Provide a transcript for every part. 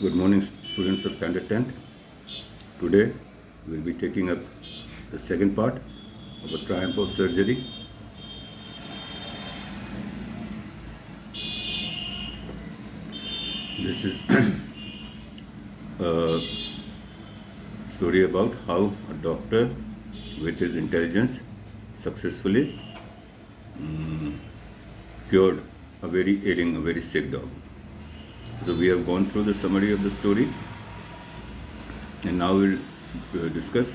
Good morning, students of Standard 10th. Today, we will be taking up the second part of a triumph of surgery. This is a story about how a doctor, with his intelligence, successfully cured a very ailing, a very sick dog. So we have gone through the summary of the story, and now we'll discuss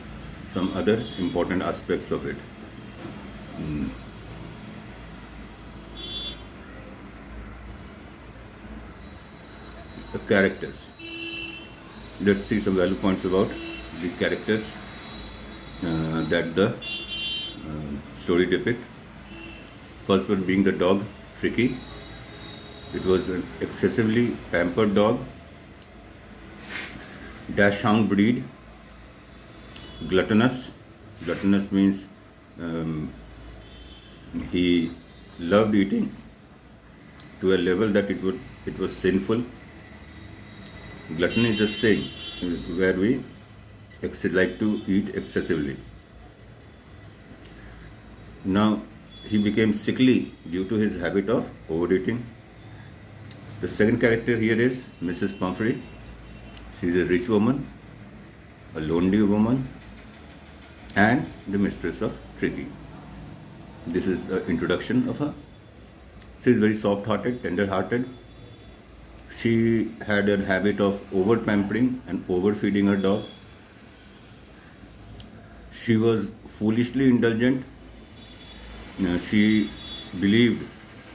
some other important aspects of it. The characters. Let's see some value points about the characters that the story depict. First one being the dog, Tricky. It was an excessively pampered dog, dachshund breed, gluttonous. Gluttonous means he loved eating to a level that it was sinful. Gluttony is a saying where we like to eat excessively. Now he became sickly due to his habit of overeating. The second character here is Mrs. Pumphrey. She is a rich woman, a lonely woman, and the mistress of Tricky. This is the introduction of her. She is very soft-hearted, tender-hearted. She had a habit of over-pampering and overfeeding her dog. She was foolishly indulgent. She believed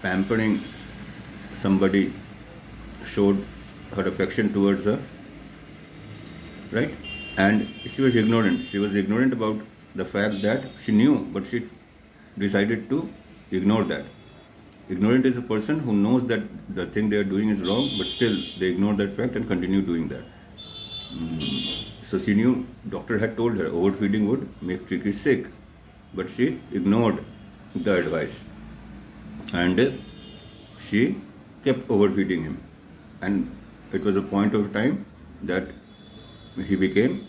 pampering somebody showed her affection towards her, right? And she was ignorant. She was ignorant about the fact that she knew, but she decided to ignore that. Ignorant is a person who knows that the thing they are doing is wrong, but still they ignore that fact and continue doing that. So she knew doctor had told her overfeeding would make Tricky sick, but she ignored the advice and she kept overfeeding him. And it was a point of time that he became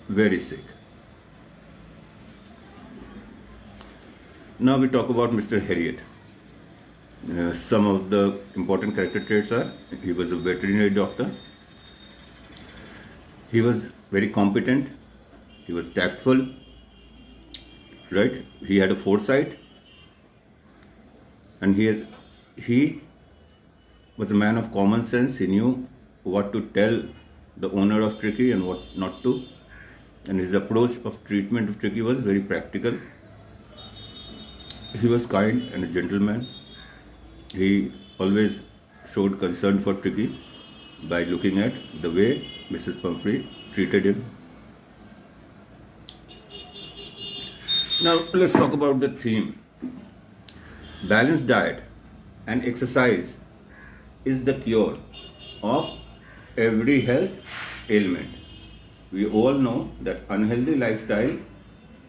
very sick. Now we talk about Mr. Harriet. Some of the important character traits are: he was a veterinary doctor, he was very competent, he was tactful, right? He had a foresight, and he was a man of common sense. He knew what to tell the owner of Tricky and what not to. And his approach of treatment of Tricky was very practical. He was kind and a gentleman. He always showed concern for Tricky by looking at the way Mrs. Pumphrey treated him. Now let's talk about the theme. Balanced diet and exercise is the cure of every health ailment. We all know that unhealthy lifestyle,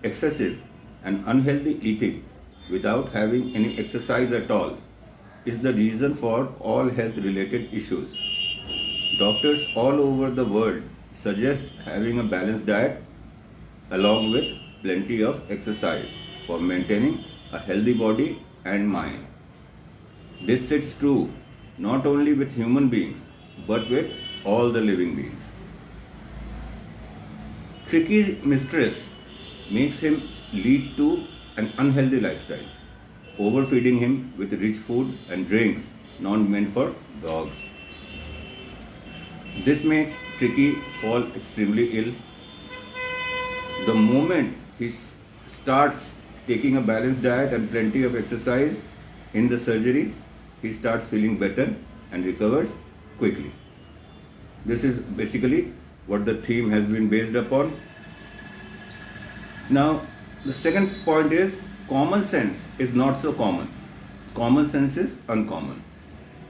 excessive and unhealthy eating without having any exercise at all is the reason for all health related issues. Doctors all over the world suggest having a balanced diet along with plenty of exercise for maintaining a healthy body and mind. This sits true not only with human beings but with all the living beings. Tricky's mistress makes him lead to an unhealthy lifestyle, overfeeding him with rich food and drinks not meant for dogs. This makes Tricky fall extremely ill. The moment he starts taking a balanced diet and plenty of exercise in the surgery, he starts feeling better and recovers quickly. This is basically what the theme has been based upon. Now, the second point is common sense is not so common. Common sense is uncommon.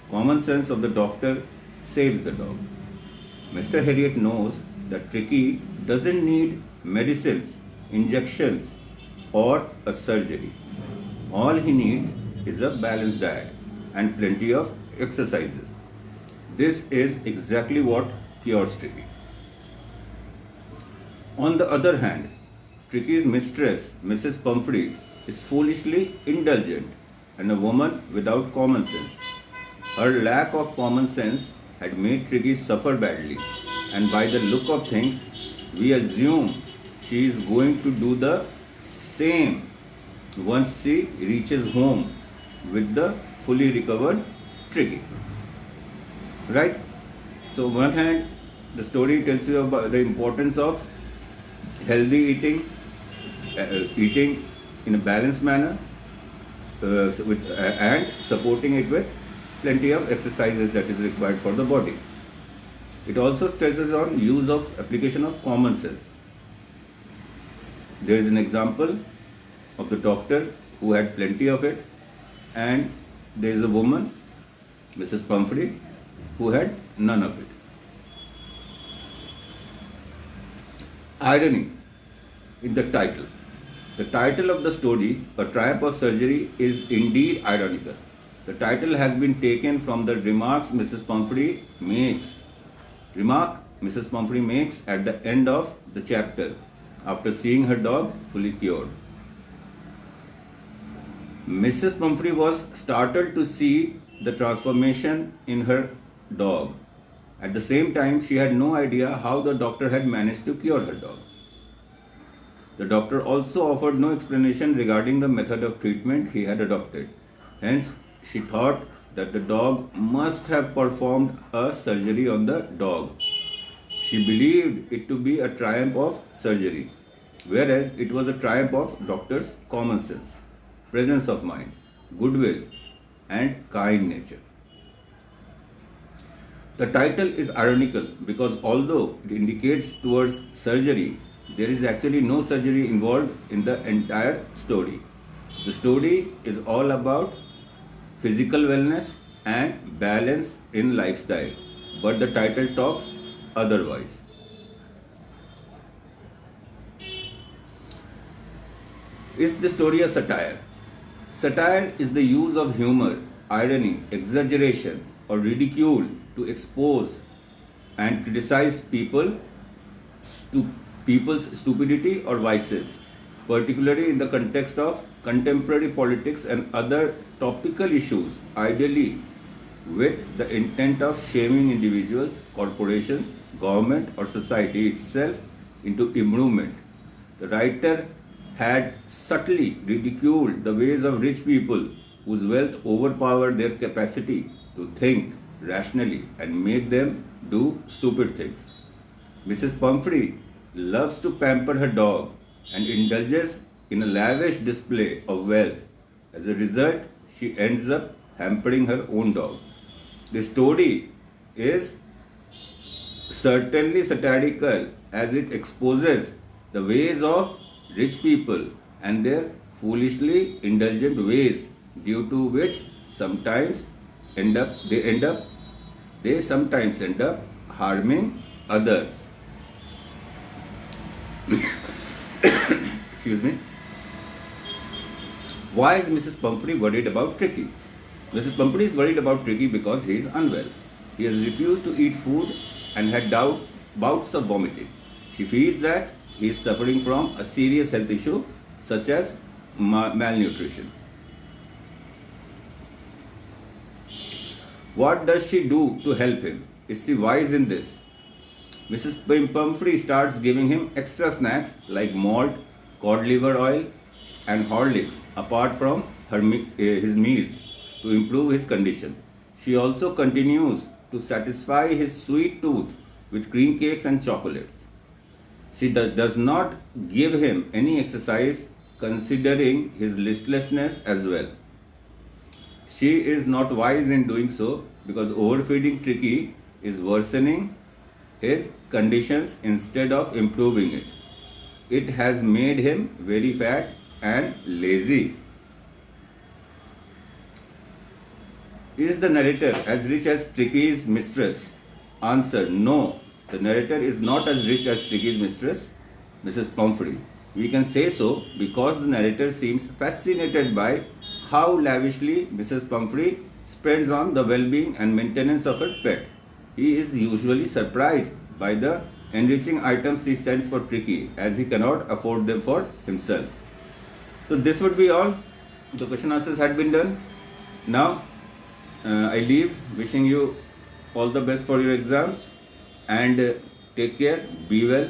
Common sense of the doctor saves the dog. Mr. Harriet knows that Tricky doesn't need medicines, injections, or a surgery. All he needs is a balanced diet and plenty of exercises. This is exactly what cures Tricky. On the other hand, Tricky's mistress, Mrs. Pumphrey, is foolishly indulgent and a woman without common sense. Her lack of common sense had made Tricky suffer badly, and by the look of things, we assume she is going to do the same once she reaches home with the fully recovered Tricky. Right? So, on one hand, the story tells you about the importance of healthy eating in a balanced manner, and supporting it with plenty of exercises that is required for the body. It also stresses on use of application of common sense. There is an example of the doctor who had plenty of it, and there is a woman, Mrs. Pumphrey, who had none of it. Irony in the title. The title of the story, A Triumph of Surgery, is indeed ironical. The title has been taken from the remark Mrs. Pumphrey makes at the end of the chapter after seeing her dog fully cured. Mrs. Pumphrey was startled to see the transformation in her dog. At the same time, she had no idea how the doctor had managed to cure her dog. The doctor also offered no explanation regarding the method of treatment he had adopted. Hence, she thought that the dog must have performed a surgery on the dog. She believed it to be a triumph of surgery, whereas it was a triumph of doctor's common sense, presence of mind, goodwill, and kind nature. The title is ironical because although it indicates towards surgery, there is actually no surgery involved in the entire story. The story is all about physical wellness and balance in lifestyle, but the title talks otherwise. Is the story a satire? Satire is the use of humor, irony, exaggeration, or ridicule to expose and criticize people's stupidity or vices, particularly in the context of contemporary politics and other topical issues, ideally with the intent of shaming individuals, corporations, government, or society itself into improvement. The writer had subtly ridiculed the ways of rich people whose wealth overpowered their capacity to think rationally and made them do stupid things. Mrs. Pumphrey loves to pamper her dog and indulges in a lavish display of wealth. As a result, she ends up hampering her own dog. The story is certainly satirical as it exposes the ways of rich people and their foolishly indulgent ways, due to which they sometimes end up harming others. Excuse me. Why is Mrs. Pumphrey worried about Tricky? Mrs. Pumphrey is worried about Tricky because he is unwell. He has refused to eat food and had bouts of vomiting. She feels that he is suffering from a serious health issue such as malnutrition. What does she do to help him? Is she wise in this? Mrs. Pumphrey starts giving him extra snacks like malt, cod liver oil, and Horlicks apart from his meals to improve his condition. She also continues to satisfy his sweet tooth with cream cakes and chocolates. She does not give him any exercise, considering his listlessness as well. She is not wise in doing so because overfeeding Tricky is worsening his conditions instead of improving it. It has made him very fat and lazy. Is the narrator as rich as Tricky's mistress? Answer: no. The narrator is not as rich as Tricky's mistress, Mrs. Pumphrey. We can say so because the narrator seems fascinated by how lavishly Mrs. Pumphrey spends on the well-being and maintenance of her pet. he is usually surprised by the enriching items he sends for Tricky, as he cannot afford them for himself. So this would be all. The question answers had been done. Now I leave, wishing you all the best for your exams, and take care, be well,